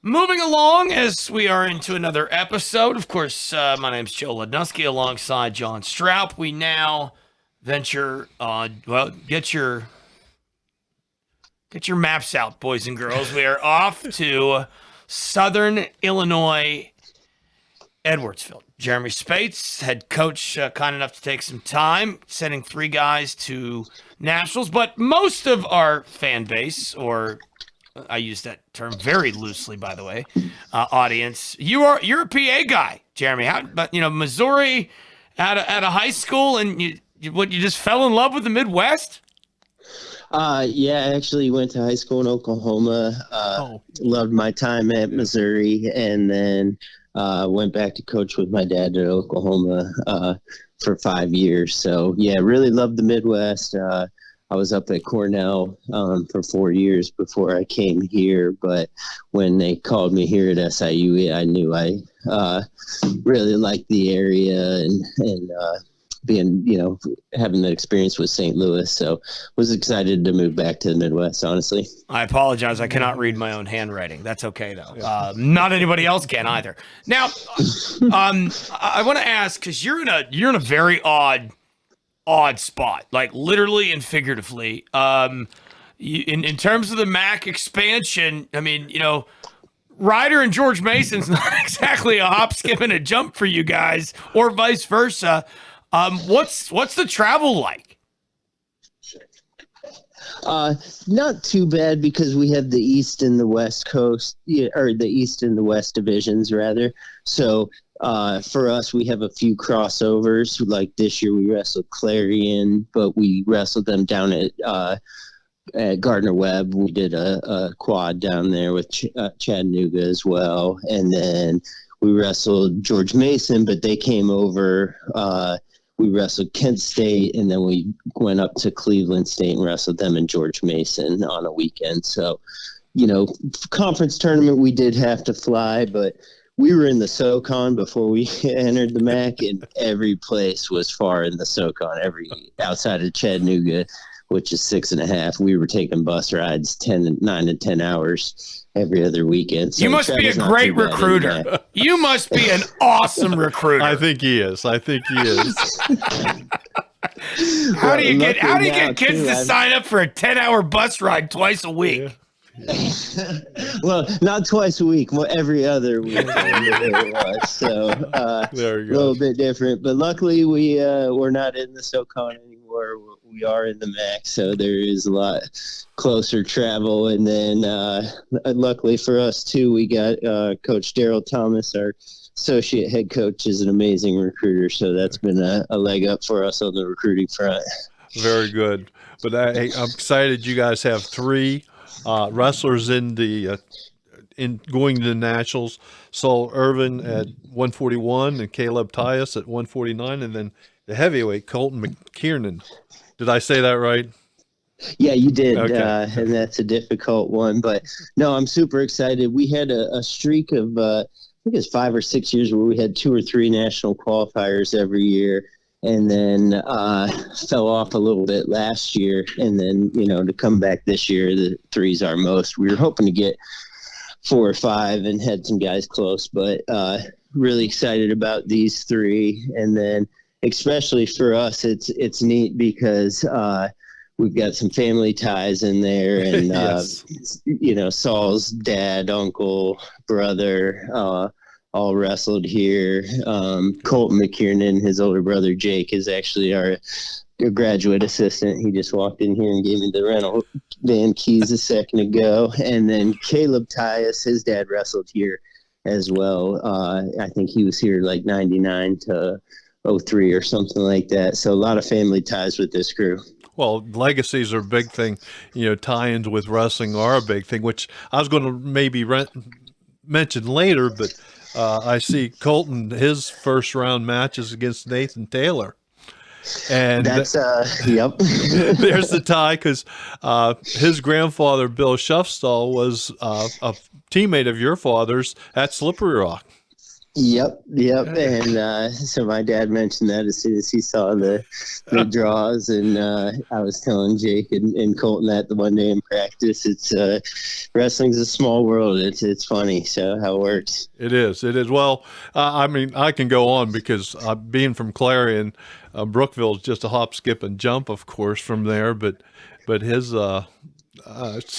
Moving along as we are into another episode. Of course, my name's Joe Lednusky alongside John Stroup. We now venture get your maps out, boys and girls. We are off to Southern Illinois, Edwardsville. Jeremy Spates, head coach, kind enough to take some time, sending 3 guys to nationals. But most of our fan base, or I use that term very loosely, by the way, audience, you're a PA guy, Jeremy. But Missouri at a high school, and you just fell in love with the Midwest? Yeah, I actually went to high school in Oklahoma. Loved my time at Missouri, and then went back to coach with my dad at Oklahoma for 5 years. So yeah, really loved the Midwest. I was up at Cornell for 4 years before I came here, but when they called me here at SIU, I knew I really liked the area and being, having the experience with St. Louis. So was excited to move back to the Midwest, honestly. I apologize. I cannot read my own handwriting. That's okay, though. Not anybody else can either. Now, I want to ask, because you're in a very odd spot, like literally and figuratively. In terms of the MAC expansion, I mean, Ryder and George Mason's not exactly a hop, skip, and a jump for you guys, or vice versa. What's the travel like? Not too bad, because we have the East and the West Coast, or the East and the West divisions, rather. So for us, we have a few crossovers. Like this year, we wrestled Clarion, but we wrestled them down at Gardner Webb. We did a quad down there with Chattanooga as well. And then we wrestled George Mason, but they came over. We wrestled Kent State, and then we went up to Cleveland State and wrestled them and George Mason on a weekend. So, conference tournament, we did have to fly, but we were in the SoCon before we entered the MAC, and every place was far in the SoCon, outside of Chattanooga, which is 6.5. We were taking bus rides 9 to 10 hours every other weekend. So you must be a great recruiter. You must be an awesome recruiter. I think he is. How do you get kids to sign up for a 10-hour bus ride twice a week? Yeah. Well, not twice a week, every other week. So a little bit different. But luckily, we're not in the SoCon anymore. We are in the MAC, so there is a lot closer travel. And then luckily for us, too, we got Coach Daryl Thomas, our associate head coach, is an amazing recruiter. So that's been a leg up for us on the recruiting front. Very good. But I'm excited you guys have 3 wrestlers in going to the nationals. Saul Irvin at 141 and Caleb Tyus at 149, and then the heavyweight Colton McKiernan. Did I say that right? Yeah, you did. Okay. And that's a difficult one, but no, I'm super excited. We had a streak of I think it's 5 or 6 years where we had 2 or 3 national qualifiers every year, and then fell off a little bit last year. And then, to come back this year, the 3's our most. We were hoping to get 4 or 5 and had some guys close, but really excited about these 3. And then especially for us, it's neat because we've got some family ties in there, and yes. Saul's dad, uncle, brother, all wrestled here. Colton McKiernan, his older brother Jake, is actually our graduate assistant. He just walked in here and gave me the rental van keys a second ago. And then Caleb Tyus, his dad wrestled here as well. I think he was here like 99 to 03 or something like that. So a lot of family ties with this crew. Well, legacies are a big thing. Tie-ins with wrestling are a big thing, which I was going to maybe mention later, but I see Colton, his first round match is against Nathan Taylor. And that's yep. There's the tie, because his grandfather, Bill Shuffstall, was a teammate of your father's at Slippery Rock. Yep. And so my dad mentioned that as soon as he saw the draws, and I was telling Jake and Colton that the one day in practice, it's wrestling's a small world. It's funny, so how it works. It is. Well, I mean, I can go on because being from Clarion, Brookville is just a hop, skip, and jump, of course, from there. But his so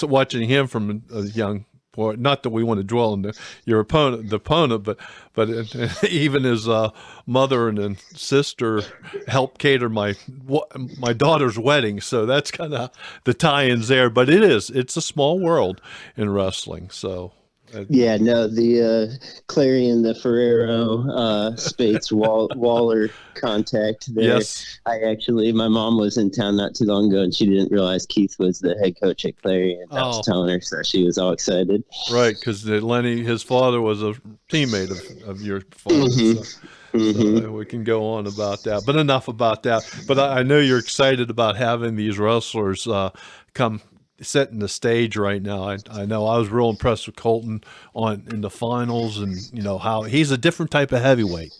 watching him from a young boy, not that we want to dwell on the opponent, but even his mother and sister helped cater my daughter's wedding. So that's kind of the tie-ins there. But it's a small world in wrestling. So. Yeah, no, the Clarion, the Ferrero, Spates, Waller contact there. Yes. My mom was in town not too long ago, and she didn't realize Keith was the head coach at Clarion. I was telling her, so she was all excited. Right, because Lenny, his father, was a teammate of your father. Mm-hmm. So we can go on about that, but enough about that. But I know you're excited about having these wrestlers come setting the stage right now. I know I was real impressed with Colton in the finals, and how he's a different type of heavyweight.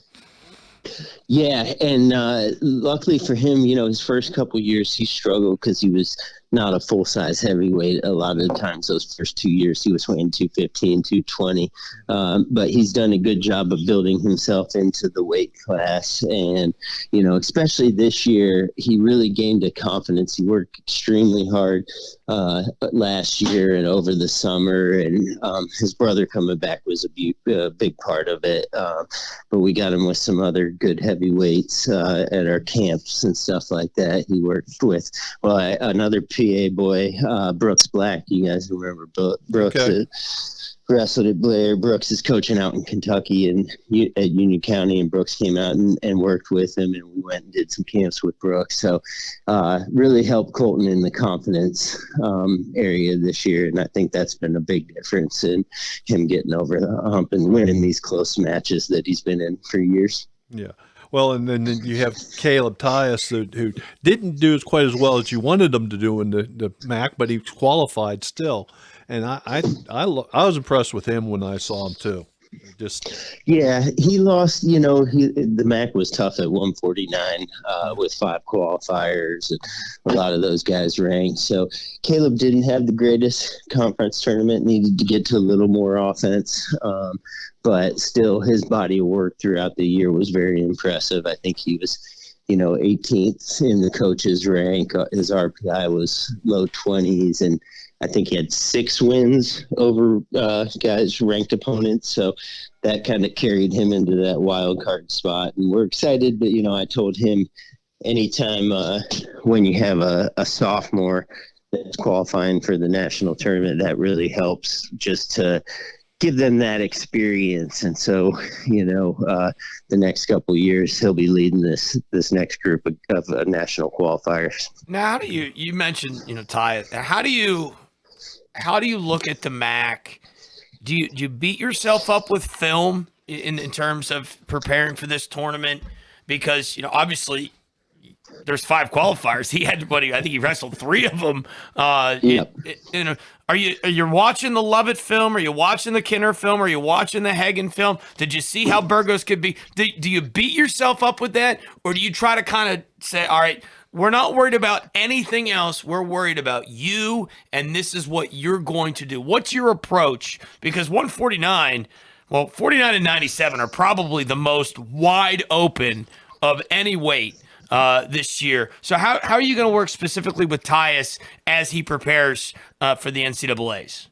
Yeah, and luckily for him, his first couple years he struggled because he was not a full-size heavyweight. A lot of the times those first 2 years he was weighing 215, 220. But he's done a good job of building himself into the weight class. And, especially this year, he really gained a confidence. He worked extremely hard last year and over the summer. And his brother coming back was a big part of it. But we got him with some other good heavyweights at our camps and stuff like that. He worked with, another PA boy, Brooks Black. You guys remember Brooks? Okay. Wrestled at Blair. Brooks is coaching out in Kentucky and at Union County, and Brooks came out and worked with him, and we went and did some camps with Brooks. So really helped Colton in the confidence area this year, and I think that's been a big difference in him getting over the hump and winning these close matches that he's been in for years. Yeah. Well, and then you have Caleb Tyus, who didn't do quite as well as you wanted him to do in the MAC, but he qualified still. And I was impressed with him when I saw him too. He lost. The MAC was tough at 149 with 5 qualifiers, and a lot of those guys ranked. So Caleb didn't have the greatest conference tournament. Needed to get to a little more offense. But still, his body of work throughout the year was very impressive. I think he was, 18th in the coaches' rank. His RPI was low 20s, and I think he had 6 wins over guys' ranked opponents. So that kind of carried him into that wild card spot. And we're excited, but, I told him anytime when you have a sophomore that's qualifying for the national tournament, that really helps just to give them that experience. And so, the next couple of years, he'll be leading this next group of national qualifiers. Now, how do you mentioned, Ty, how do you look at the MAC? Do you beat yourself up with film in terms of preparing for this tournament? Because, obviously there's 5 qualifiers. He had, I think he wrestled 3 of them. Yep. Are you watching the Lovett film? Are you watching the Kinner film? Are you watching the Hagen film? Did you see how Burgos could be? Do you beat yourself up with that? Or do you try to kind of say, all right, we're not worried about anything else. We're worried about you, and this is what you're going to do. What's your approach? Because 149, 49 and 97 are probably the most wide open of any weight this year. So how are you going to work specifically with Tyus as he prepares for the NCAAs?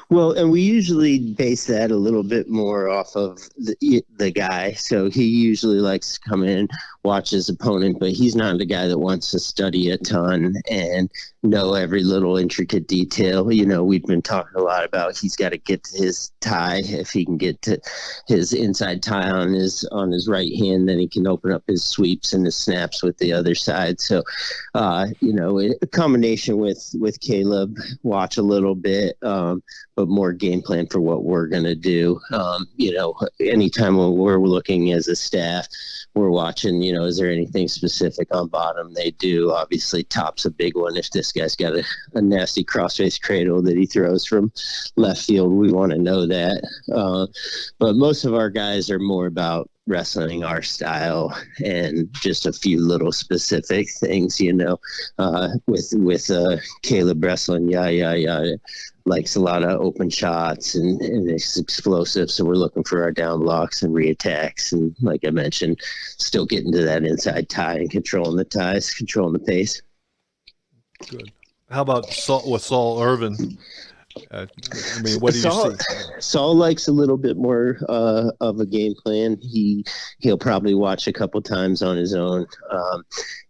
Well, and we usually base that a little bit more off of the guy. So he usually likes to come in, watch his opponent, but he's not the guy that wants to study a ton and know every little intricate detail. We've been talking a lot about he's got to get to his tie. If he can get to his inside tie on his right hand, then he can open up his sweeps and his snaps with the other side. So, a combination with Caleb, watch a little bit, but more game plan for what we're going to do. Anytime when we're looking as a staff, we're watching, is there anything specific on bottom? They do. Obviously, top's a big one. If this guy's got a nasty crossface cradle that he throws from left field, we want to know that. But most of our guys are more about wrestling our style and just a few little specific things, with Caleb wrestling, likes a lot of open shots and it's explosive. So we're looking for our down blocks and reattacks. And like I mentioned, still getting to that inside tie and controlling the ties, controlling the pace. Good. How about Saul Irvin? What do you see? Saul likes a little bit more of a game plan. He'll probably watch a couple times on his own,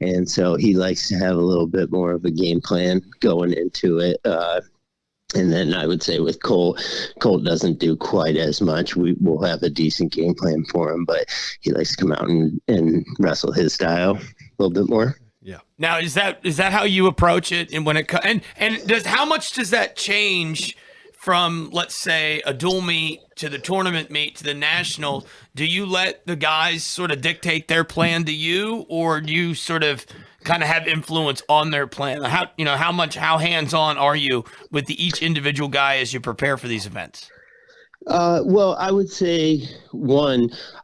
and so he likes to have a little bit more of a game plan going into it. And then I would say with Colt doesn't do quite as much. We'll have a decent game plan for him, but he likes to come out and wrestle his style a little bit more. Yeah. Now, is that how you approach it? And when it how much does that change from, let's say, a dual meet to the tournament meet to the national? Do you let the guys sort of dictate their plan to you, or do you sort of kind of have influence on their plan? How hands-on are you with each individual guy as you prepare for these events? Well, I would say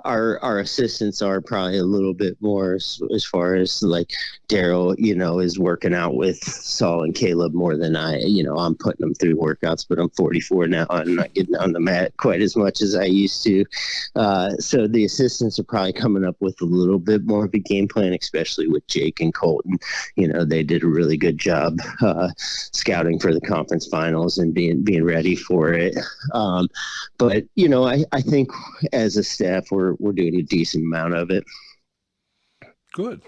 our assistants are probably a little bit more as far as like Daryl, is working out with Saul and Caleb more than I'm putting them through workouts, but I'm 44 now. I'm not getting on the mat quite as much as I used to. So the assistants are probably coming up with a little bit more of a game plan, especially with Jake and Colton. They did a really good job scouting for the conference finals and being ready for it. But, I think as a staff, we're doing a decent amount of it. Good.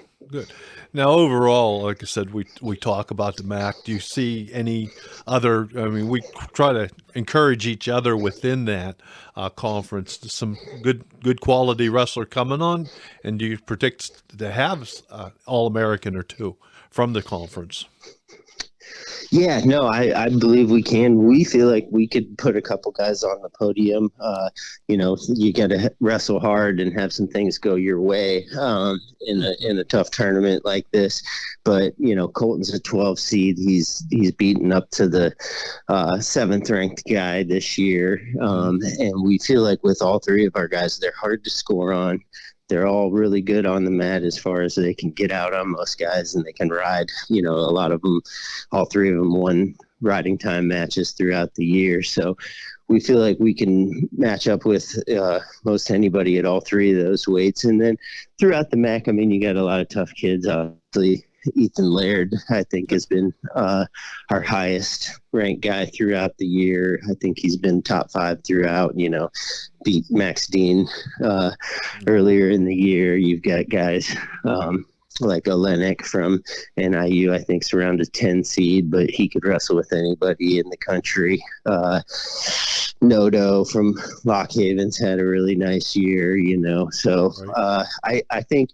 Now, overall, like I said, we talk about the MAC. Do you see any other, we try to encourage each other within that conference, some good quality wrestler coming on, and do you predict to have All-American or two from the conference? Yeah, no, I believe we can. We feel like we could put a couple guys on the podium. You got to wrestle hard and have some things go your way in a tough tournament like this. But Colton's a 12 seed. He's beaten up to the 7th ranked guy this year, and we feel like with all three of our guys, they're hard to score on. They're all really good on the mat as far as they can get out on most guys and they can ride. A lot of them, all three of them won riding time matches throughout the year. So we feel like we can match up with most anybody at all three of those weights. And then throughout the MAC, you got a lot of tough kids. Obviously, Ethan Laird, I think, has been our highest ranked guy throughout the year. I think he's been top 5 throughout, beat Max Dean earlier in the year. You've got guys like Olenek from NIU, I think, is around a 10 seed, but he could wrestle with anybody in the country. Nodo from Lock Haven's had a really nice year, So I think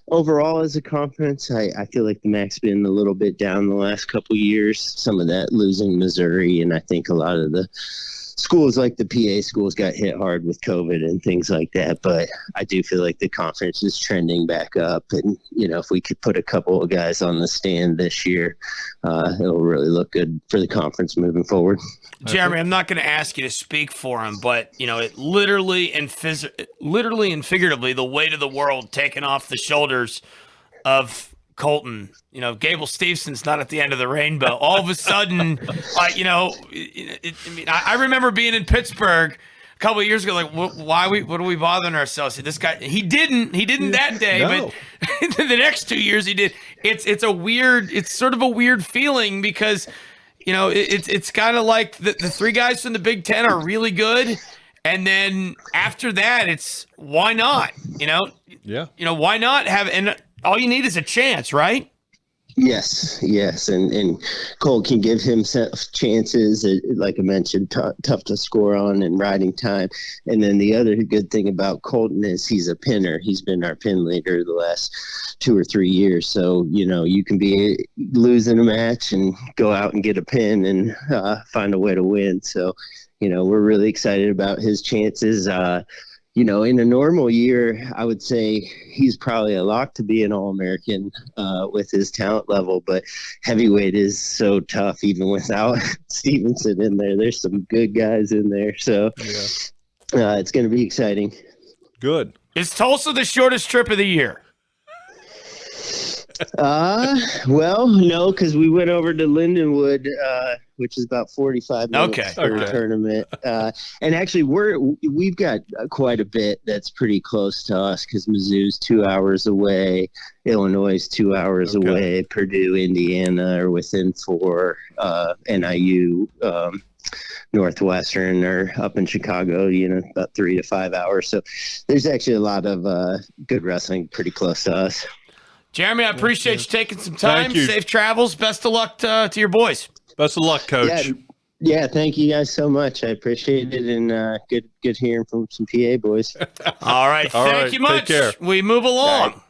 overall as a conference, I feel like the MAC's been a little bit down the last couple of years. Some of that losing Missouri, and I think a lot of the schools like the PA schools got hit hard with COVID and things like that. But I do feel like the conference is trending back up. And, if we could put a couple of guys on the stand this year, it'll really look good for the conference moving forward. Jeremy, I'm not going to ask you to speak for him, but, it literally and figuratively, the weight of the world taken off the shoulders of Colton. Gable Stevenson's not at the end of the rainbow. All of a sudden, I remember being in Pittsburgh a couple of years ago, like, what are we bothering ourselves? This guy, he didn't that day, No. but the next 2 years he did. It's sort of a weird feeling because, it's kind of like the three guys from the Big Ten are really good. And then after that, it's why not, Yeah. Why not have, and all you need is a chance, right? Yes. And Cole can give himself chances, like I mentioned, tough to score on and riding time. And then the other good thing about Colton is he's a pinner. He's been our pin leader the last 2 or 3 years. So, you can be losing a match and go out and get a pin and find a way to win. So, we're really excited about his chances. in a normal year, I would say he's probably a lock to be an All-American with his talent level. But heavyweight is so tough, even without Stevenson in there. There's some good guys in there, so it's going to be exciting. Good. Is Tulsa the shortest trip of the year? Well, no, because we went over to Lindenwood, which is about 45 minutes for a tournament. And actually, we've got quite a bit that's pretty close to us because Mizzou's 2 hours away, Illinois is 2 hours away, Purdue, Indiana are within 4, NIU, Northwestern are up in Chicago, about 3 to 5 hours. So there's actually a lot of good wrestling pretty close to us. Jeremy, I appreciate you taking some time. Safe travels. Best of luck to your boys. Best of luck, Coach. Yeah, thank you guys so much. I appreciate it, and good hearing from some PA boys. All right. Thank you much. Take care. We move along.